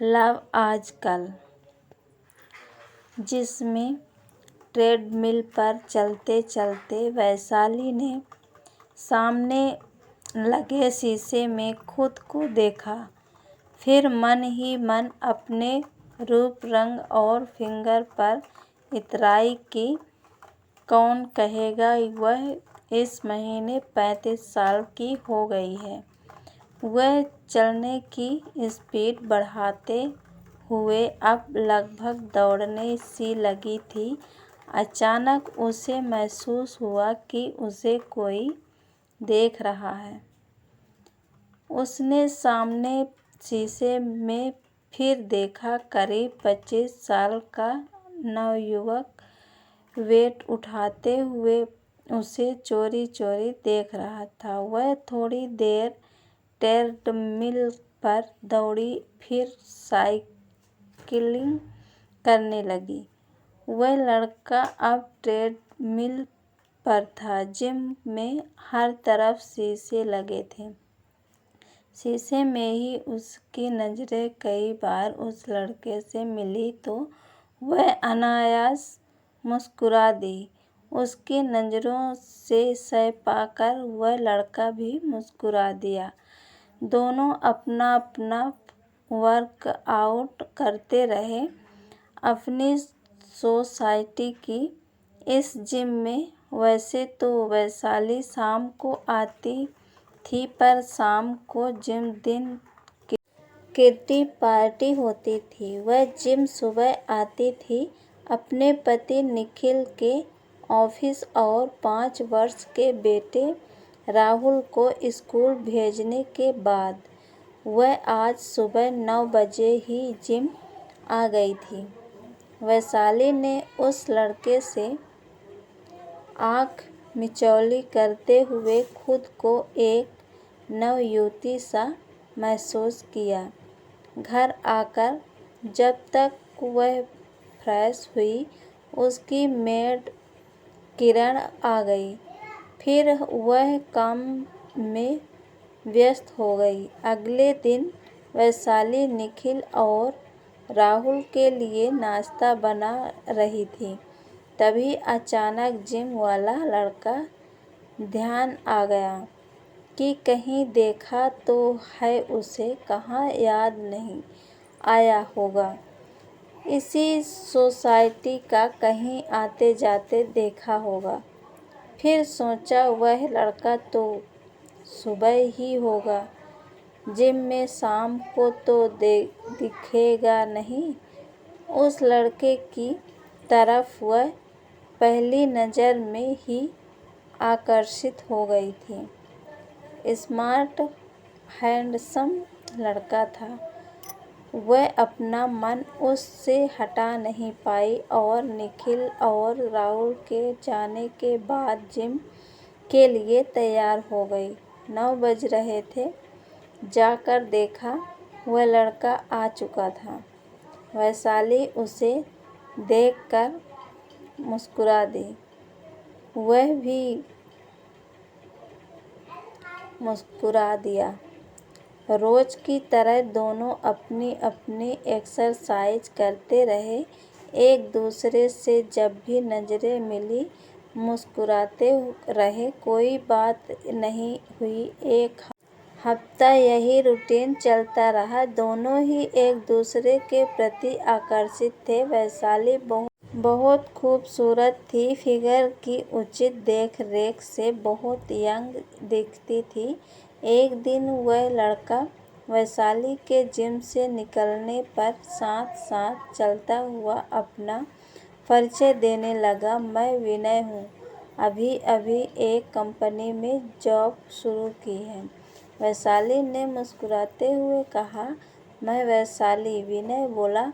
Love आजकल, जिसमें treadmill पर चलते चलते वैशाली ने सामने लगे शीशे में खुद को देखा। फिर मन ही मन अपने रूप रंग और फिगर पर इतराई कि कौन कहेगा वह इस महीने 35 साल की हो गई है। वह चलने की स्पीड बढ़ाते हुए अब लगभग दौड़ने सी लगी थी। अचानक उसे महसूस हुआ कि उसे कोई देख रहा है। उसने सामने शीशे में फिर देखा। करीब 25 साल का नवयुवक वेट उठाते हुए उसे चोरी चोरी देख रहा था। वह थोड़ी देर ट्रेडमिल पर दौड़ी, फिर साइकिलिंग करने लगी। वह लड़का अब ट्रेडमिल पर था। जिम में हर तरफ शीशे लगे थे। शीशे में ही उसकी नजरें कई बार उस लड़के से मिली तो वह अनायास मुस्कुरा दी। उसकी नजरों से सह पाकर वह लड़का भी मुस्कुरा दिया। दोनों अपना अपना वर्कआउट करते रहे। अपनी सोसाइटी की इस जिम में वैसे तो वैशाली शाम को आती थी, पर शाम को जिम दिन किट्टी पार्टी होती थी। वह जिम सुबह आती थी अपने पति निखिल के ऑफिस और 5 वर्ष के बेटे राहुल को स्कूल भेजने के बाद। वह आज सुबह 9 बजे ही जिम आ गई थी। वैशाली ने उस लड़के से आंख मिचौली करते हुए खुद को एक नवयुवती सा महसूस किया। घर आकर जब तक वह फ्रेश हुई, उसकी मेड किरण आ गई। फिर वह काम में व्यस्त हो गई। अगले दिन वैशाली निखिल और राहुल के लिए नाश्ता बना रही थी। तभी अचानक जिम वाला लड़का ध्यान आ गया कि कहीं देखा तो है उसे, कहाँ याद नहीं आया होगा। इसी सोसाइटी का कहीं आते जाते देखा होगा। फिर सोचा वह लड़का तो सुबह ही होगा, जिम में शाम को तो दिखेगा नहीं। उस लड़के की तरफ वह पहली नज़र में ही आकर्षित हो गई थी। स्मार्ट, हैंडसम लड़का था। वह अपना मन उससे हटा नहीं पाई और निखिल और राहुल के जाने के बाद जिम के लिए तैयार हो गई। 9 बज रहे थे। जाकर देखा वह लड़का आ चुका था। वैशाली उसे देखकर मुस्कुरा दी। वह भी मुस्कुरा दिया। रोज की तरह दोनों अपनी अपनी एक्सरसाइज करते रहे। एक दूसरे से जब भी नजरें मिली मुस्कुराते रहे। कोई बात नहीं हुई। एक हफ्ता यही रूटीन चलता रहा। दोनों ही एक दूसरे के प्रति आकर्षित थे। वैशाली बहुत खूबसूरत थी। फिगर की उचित देख रेख से बहुत यंग दिखती थी। एक दिन वह लड़का वैशाली के जिम से निकलने पर साथ साथ चलता हुआ अपना परिचय देने लगा। मैं विनय हूँ, अभी अभी एक कंपनी में जॉब शुरू की है। वैशाली ने मुस्कुराते हुए कहा। मैं वैशाली, विनय बोला।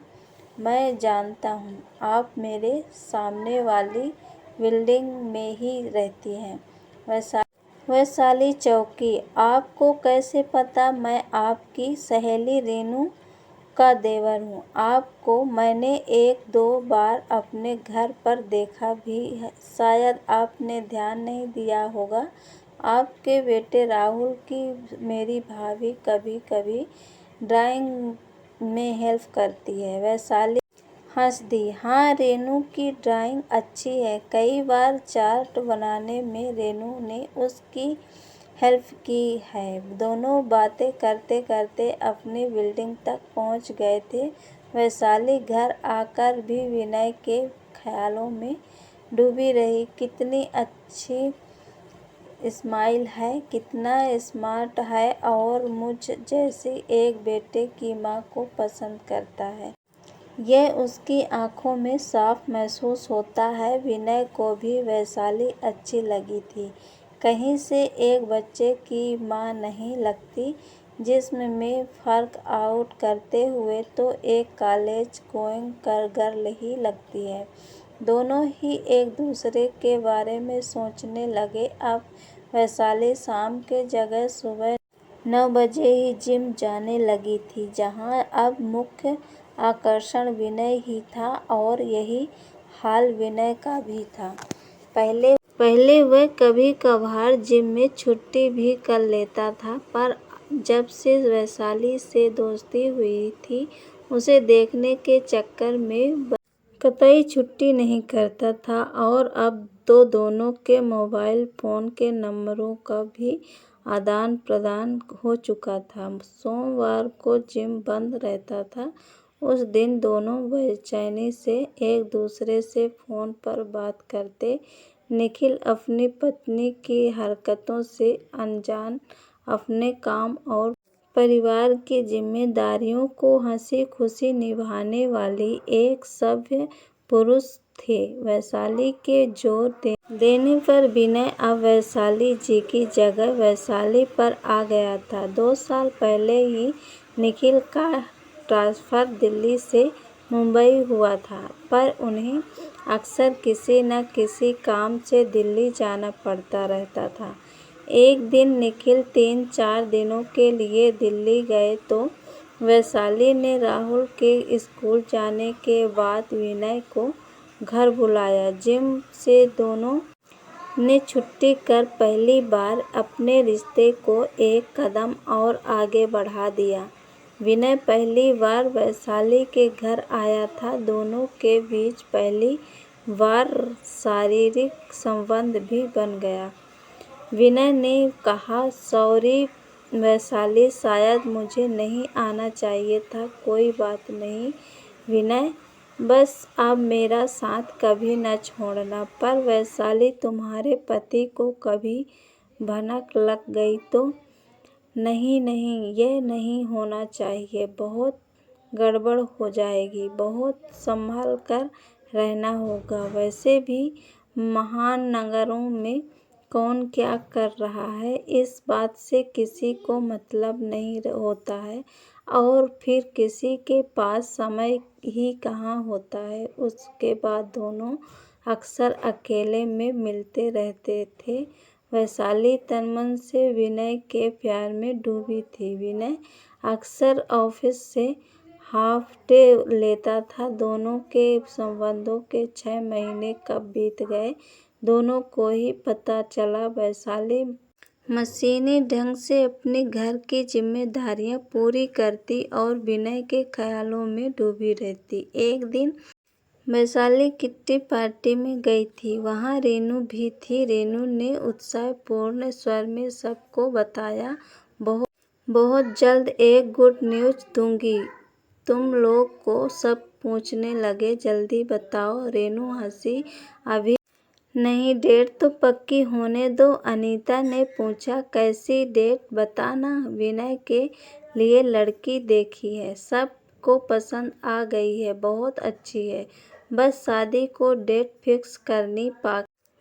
मैं जानता हूँ, आप मेरे सामने वाली बिल्डिंग में ही रहती हैं। वैशाली चौंकी। आपको कैसे पता? मैं आपकी सहेली रीनू का देवर हूँ। आपको मैंने 1-2 बार अपने घर पर देखा भी है, शायद आपने ध्यान नहीं दिया होगा। आपके बेटे राहुल की मेरी भाभी कभी कभी ड्राइंग में हेल्प करती है। वैशाली हंस दी। हाँ, रेनू की ड्राइंग अच्छी है। कई बार चार्ट बनाने में रेनू ने उसकी हेल्प की है। दोनों बातें करते करते अपनी बिल्डिंग तक पहुंच गए थे। वैशाली घर आकर भी विनय के ख्यालों में डूबी रही। कितनी अच्छी स्माइल है, कितना स्मार्ट है और मुझ जैसी एक बेटे की माँ को पसंद करता है। यह उसकी आंखों में साफ महसूस होता है। विनय को भी वैशाली अच्छी लगी थी। कहीं से एक बच्चे की माँ नहीं लगती। जिस्म में फर्क आउट करते हुए तो एक कॉलेज गोइंग गर्ल ही लगती है। दोनों ही एक दूसरे के बारे में सोचने लगे। अब वैशाली शाम के जगह सुबह 9 बजे ही जिम जाने लगी थी, जहां अब मुख्य आकर्षण विनय ही था और यही हाल विनय का भी था। पहले वह कभी कभार जिम में छुट्टी भी कर लेता था, पर जब से वैशाली से दोस्ती हुई थी, उसे देखने के चक्कर में कतई छुट्टी नहीं करता था। और अब तो दोनों के मोबाइल फोन के नंबरों का भी आदान प्रदान हो चुका था। सोमवार को जिम बंद रहता था। उस दिन दोनों बेचैनी से एक दूसरे से फोन पर बात करते। निखिल अपनी पत्नी की हरकतों से अनजान अपने काम और परिवार की जिम्मेदारियों को हंसी खुशी निभाने वाली एक सभ्य पुरुष थे। वैशाली के जोर देने पर विनय अब वैशाली जी की जगह वैशाली पर आ गया था। 2 साल पहले ही निखिल का ट्रांसफर दिल्ली से मुंबई हुआ था, पर उन्हें अक्सर किसी न किसी काम से दिल्ली जाना पड़ता रहता था। एक दिन निखिल 3-4 दिनों के लिए दिल्ली गए तो वैशाली ने राहुल के स्कूल जाने के बाद विनय को घर बुलाया। जिम से दोनों ने छुट्टी कर पहली बार अपने रिश्ते को एक कदम और आगे बढ़ा दिया। विनय पहली बार वैशाली के घर आया था। दोनों के बीच पहली बार शारीरिक संबंध भी बन गया। विनय ने कहा, सॉरी वैशाली, शायद मुझे नहीं आना चाहिए था। कोई बात नहीं विनय, बस अब मेरा साथ कभी न छोड़ना। पर वैशाली, तुम्हारे पति को कभी भनक लग गई तो? नहीं नहीं, यह नहीं होना चाहिए। बहुत गड़बड़ हो जाएगी। बहुत संभल कर रहना होगा। वैसे भी महानगरों में कौन क्या कर रहा है, इस बात से किसी को मतलब नहीं होता है। और फिर किसी के पास समय ही कहाँ होता है। उसके बाद दोनों अक्सर अकेले में मिलते रहते थे। वैशाली तन-मन से विनय के प्यार में डूबी थी। विनय अक्सर ऑफिस से हाफ डे लेता था। दोनों के संबंधों के 6 महीने कब बीत गए, दोनों को ही पता चला। वैशाली मशीनी ढंग से अपने घर की जिम्मेदारियां पूरी करती और विनय के ख्यालों में डूबी रहती। एक दिन वैशाली किट्टी पार्टी में गई थी। वहां रेनू भी थी। रेनू ने उत्साहपूर्ण स्वर में सबको बताया, बहुत जल्द एक गुड न्यूज दूंगी। तुम लोग को सब पूछने लगे, जल्दी बताओ। रेनू हंसी, अभी नहीं, डेट तो पक्की होने दो। अनीता ने पूछा, कैसी डेट, बताना। विनय के लिए लड़की देखी है, सबको पसंद आ गई है, बहुत अच्छी है। बस शादी को डेट फिक्स करनी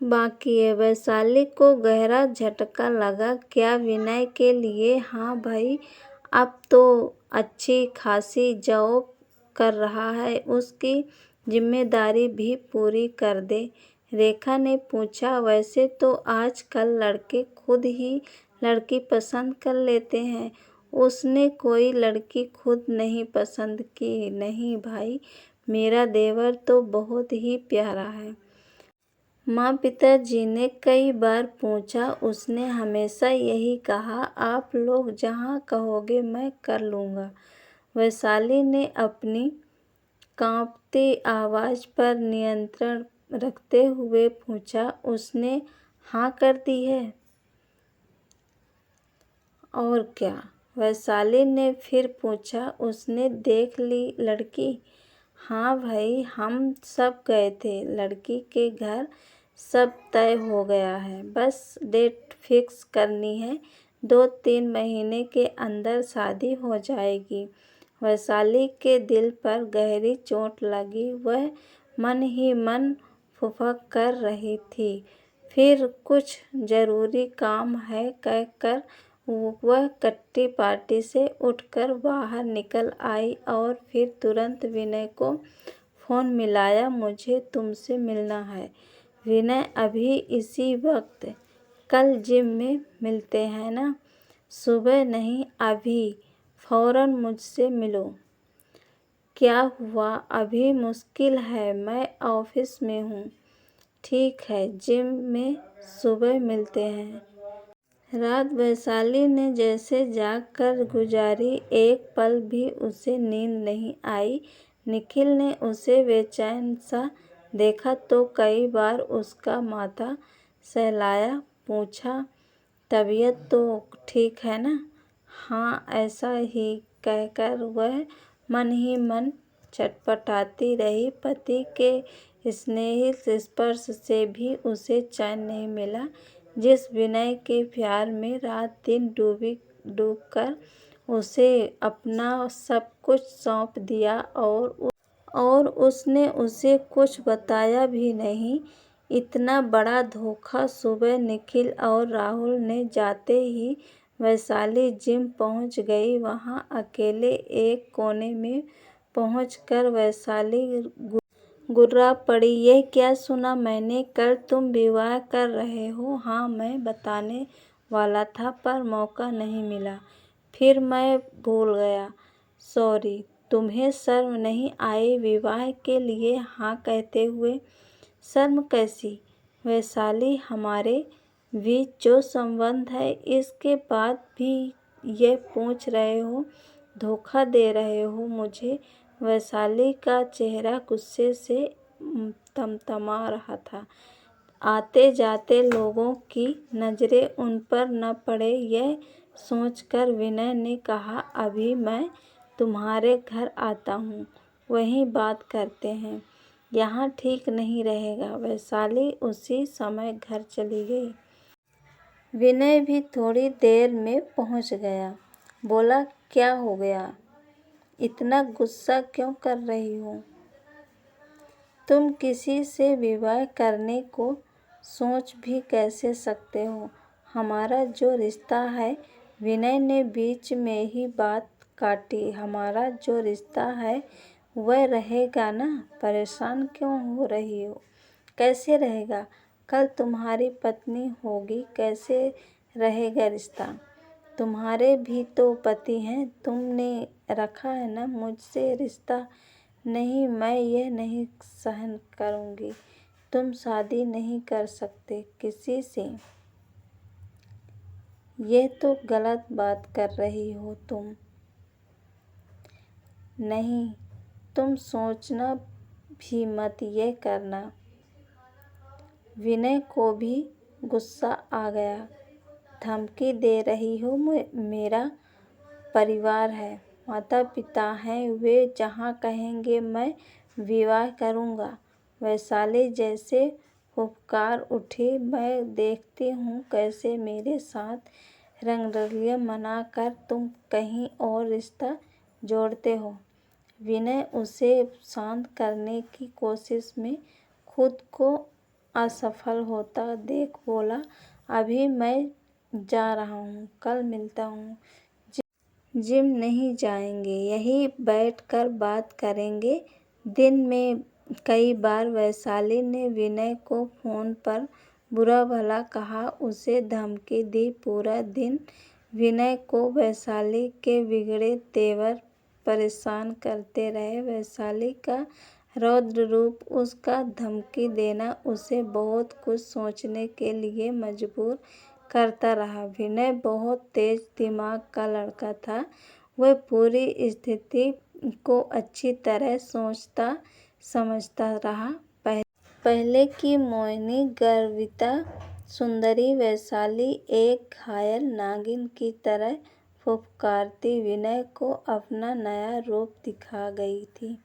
बाकी है। वैशाली को गहरा झटका लगा। क्या विनय के लिए? हाँ भाई, अब तो अच्छी खासी जॉब कर रहा है, उसकी जिम्मेदारी भी पूरी कर दे। रेखा ने पूछा, वैसे तो आजकल लड़के खुद ही लड़की पसंद कर लेते हैं। उसने कोई लड़की खुद नहीं पसंद की। नहीं भाई, मेरा देवर तो बहुत ही प्यारा है। माँ पिताजी ने कई बार पूछा, उसने हमेशा यही कहा, आप लोग जहाँ कहोगे मैं कर लूँगा। वैशाली ने अपनी कांपती आवाज़ पर नियंत्रण रखते हुए पूछा, उसने हाँ कर दी है? और क्या? वैशाली ने फिर पूछा, उसने देख ली लड़की? हाँ भाई, हम सब गए थे। लड़की के घर सब तय हो गया है, बस डेट फिक्स करनी है। 2-3 महीने के अंदर शादी हो जाएगी। वैशाली के दिल पर गहरी चोट लगी। वह मन ही मन फुफक कर रही थी। फिर कुछ ज़रूरी काम है कहकर वह किट्टी पार्टी से उठकर बाहर निकल आई और फिर तुरंत विनय को फ़ोन मिलाया। मुझे तुमसे मिलना है विनय, अभी इसी वक्त। कल जिम में मिलते हैं ना? सुबह नहीं, अभी फ़ौरन मुझसे मिलो। क्या हुआ? अभी मुश्किल है, मैं ऑफिस में हूँ। ठीक है, जिम में सुबह मिलते हैं। रात वैशाली ने जैसे जाग कर गुजारी। एक पल भी उसे नींद नहीं आई। निखिल ने उसे बेचैन सा देखा तो कई बार उसका माथा सहलाया। पूछा, तबीयत तो ठीक है ना? हाँ, ऐसा ही कहकर वह मन ही मन छटपटाती रही। पति के स्नेही स्पर्श से भी उसे चैन नहीं मिला। जिस विनय के प्यार में रात दिन डूबकर उसे अपना सब कुछ सौंप दिया और उसने उसे कुछ बताया भी नहीं। इतना बड़ा धोखा। सुबह निखिल और राहुल ने जाते ही वैशाली जिम पहुंच गई। वहां अकेले एक कोने में पहुंचकर वैशाली गुर्रा पड़ी। ये क्या सुना मैंने? कल तुम विवाह कर रहे हो? हाँ, मैं बताने वाला था पर मौका नहीं मिला, फिर मैं भूल गया। सॉरी। तुम्हें शर्म नहीं आई विवाह के लिए हाँ कहते हुए? शर्म कैसी? वैशाली, हमारे बीच जो संबंध है, इसके बाद भी ये पूछ रहे हो? धोखा दे रहे हो मुझे? वैशाली का चेहरा गुस्से से तमतमा रहा था। आते जाते लोगों की नज़रें उन पर न पड़े, यह सोचकर विनय ने कहा, अभी मैं तुम्हारे घर आता हूँ, वहीं बात करते हैं। यहाँ ठीक नहीं रहेगा। वैशाली उसी समय घर चली गई। विनय भी थोड़ी देर में पहुँच गया। बोला, क्या हो गया? इतना गुस्सा क्यों कर रही हो? तुम किसी से विवाह करने को सोच भी कैसे सकते हो? हमारा जो रिश्ता है, विनय ने बीच में ही बात काटी, हमारा जो रिश्ता है वह रहेगा ना? परेशान क्यों हो रही हो? कैसे रहेगा? कल तुम्हारी पत्नी होगी, कैसे रहेगा रिश्ता? तुम्हारे भी तो पति हैं, तुमने रखा है ना मुझसे रिश्ता? नहीं, मैं यह नहीं सहन करूँगी। तुम शादी नहीं कर सकते किसी से। ये तो गलत बात कर रही हो तुम। नहीं, तुम सोचना भी मत ये करना। विनय को भी गुस्सा आ गया। धमकी दे रही हो? मेरा परिवार है, माता पिता हैं, वे जहाँ कहेंगे मैं विवाह करूँगा। वैशाली जैसे फुफकार उठी। मैं देखती हूँ कैसे मेरे साथ रंगरलियाँ मनाकर तुम कहीं और रिश्ता जोड़ते हो। विनय उसे शांत करने की कोशिश में खुद को असफल होता देख बोला, अभी मैं जा रहा हूँ, कल मिलता हूँ। जिम नहीं जाएंगे, यहीं बैठकर बात करेंगे। दिन में कई बार वैशाली ने विनय को फ़ोन पर बुरा भला कहा, उसे धमकी दी। पूरा दिन विनय को वैशाली के बिगड़े तेवर परेशान करते रहे। वैशाली का रौद्र रूप, उसका धमकी देना उसे बहुत कुछ सोचने के लिए मजबूर करता रहा। विनय बहुत तेज दिमाग का लड़का था। वह पूरी स्थिति को अच्छी तरह सोचता समझता रहा। पहले की मोहिनी, गर्विता, सुंदरी वैशाली एक घायल नागिन की तरह फुफकारती विनय को अपना नया रूप दिखा गई थी।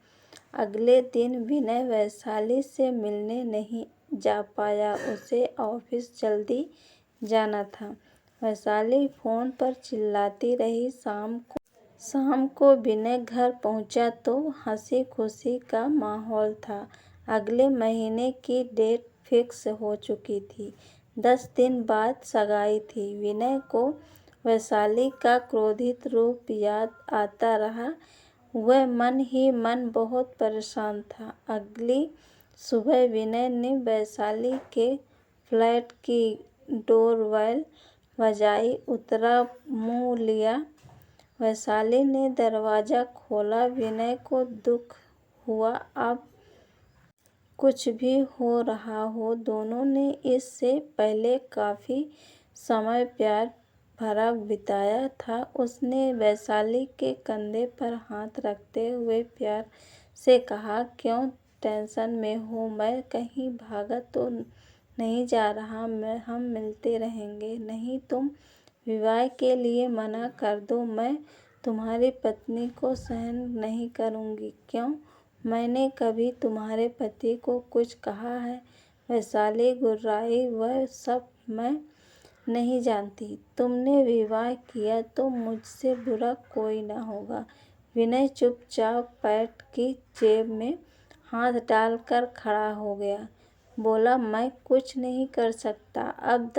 अगले दिन विनय वैशाली से मिलने नहीं जा पाया, उसे ऑफिस जल्दी जाना था। वैशाली फोन पर चिल्लाती रही। शाम को विनय घर पहुंचा तो हंसी खुशी का माहौल था। अगले महीने की डेट फिक्स हो चुकी थी। 10 दिन बाद सगाई थी। विनय को वैशाली का क्रोधित रूप याद आता रहा। वह मन ही मन बहुत परेशान था। अगली सुबह विनय ने वैशाली के फ्लैट की डोरबेल बजाई। उतरा, मुंह लिया। वैशाली ने दरवाजा खोला। विनय को दुख हुआ, अब कुछ भी हो रहा हो, दोनों ने इससे पहले काफी समय प्यार भरा बिताया था। उसने वैशाली के कंधे पर हाथ रखते हुए प्यार से कहा, क्यों टेंशन में हो? मैं कहीं भागा तो नहीं जा रहा। हम मिलते रहेंगे। नहीं, तुम विवाह के लिए मना कर दो। मैं तुम्हारी पत्नी को सहन नहीं करूंगी। क्यों? मैंने कभी तुम्हारे पति को कुछ कहा है? वैशाली गुर्राई, वह सब मैं नहीं जानती। तुमने विवाह किया तो मुझसे बुरा कोई न होगा। विनय चुपचाप पैंट की जेब में हाथ डालकर खड़ा हो गया। बोला, मैं कुछ नहीं कर सकता। अब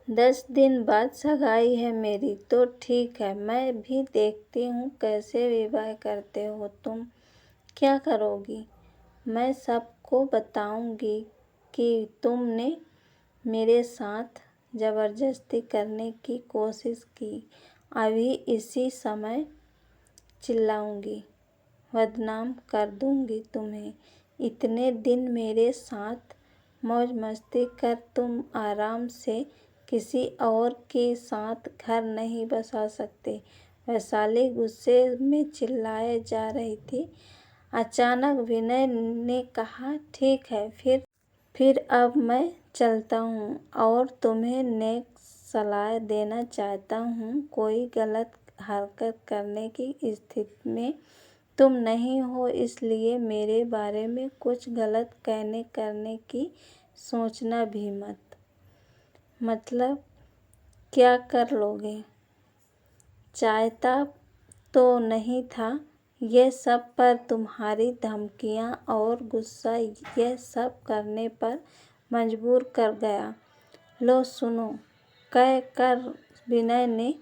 10 दिन बाद सगाई है मेरी। तो ठीक है, मैं भी देखती हूँ कैसे विवाह करते हो। तुम क्या करोगी? मैं सबको बताऊंगी कि तुमने मेरे साथ जबरदस्ती करने की कोशिश की। अभी इसी समय चिल्लाऊंगी, बदनाम कर दूंगी तुम्हें। इतने दिन मेरे साथ मौज मस्ती कर तुम आराम से किसी और के साथ घर नहीं बसा सकते। वैशाली गुस्से में चिल्लाए जा रही थी। अचानक विनय ने कहा, ठीक है, फिर अब मैं चलता हूँ और तुम्हें नेक सलाह देना चाहता हूँ। कोई गलत हरकत करने की स्थिति में तुम नहीं हो, इसलिए मेरे बारे में कुछ गलत कहने करने की सोचना भी मत। मतलब क्या कर लोगे? चाहता तो नहीं था ये सब, पर तुम्हारी धमकियां और गुस्सा ये सब करने पर मजबूर कर गया। लो सुनो, कह कर विनय ने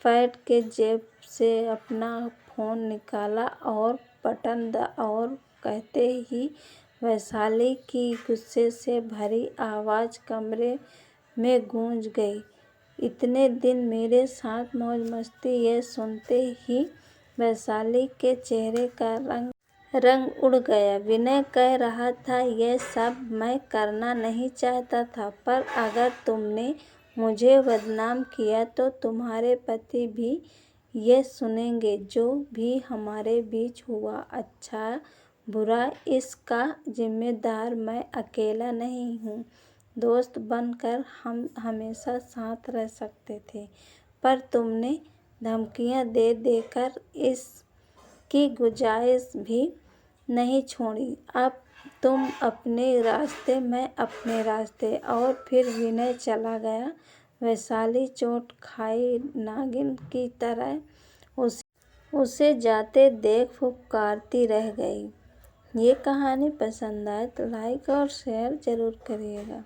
पैंट के जेब से अपना फोन निकाला और बटन और कहते ही वैशाली की गुस्से से भरी आवाज कमरे में गूंज गई। इतने दिन मेरे साथ मौज मस्ती, ये सुनते ही वैशाली के चेहरे का रंग उड़ गया। विनय कह रहा था, ये सब मैं करना नहीं चाहता था, पर अगर तुमने मुझे बदनाम किया तो तुम्हारे पति भी ये सुनेंगे। जो भी हमारे बीच हुआ, अच्छा बुरा, इसका जिम्मेदार मैं अकेला नहीं हूँ। दोस्त बनकर हम हमेशा साथ रह सकते थे, पर तुमने धमकियां दे देकर इसकी गुंजाइश भी नहीं छोड़ी। अब तुम अपने रास्ते, मैं अपने रास्ते। और फिर विनय चला गया। वैशाली चोट खाई नागिन की तरह उसे जाते देख फुफकारती रह गई। ये कहानी पसंद आए तो लाइक और शेयर जरूर करिएगा।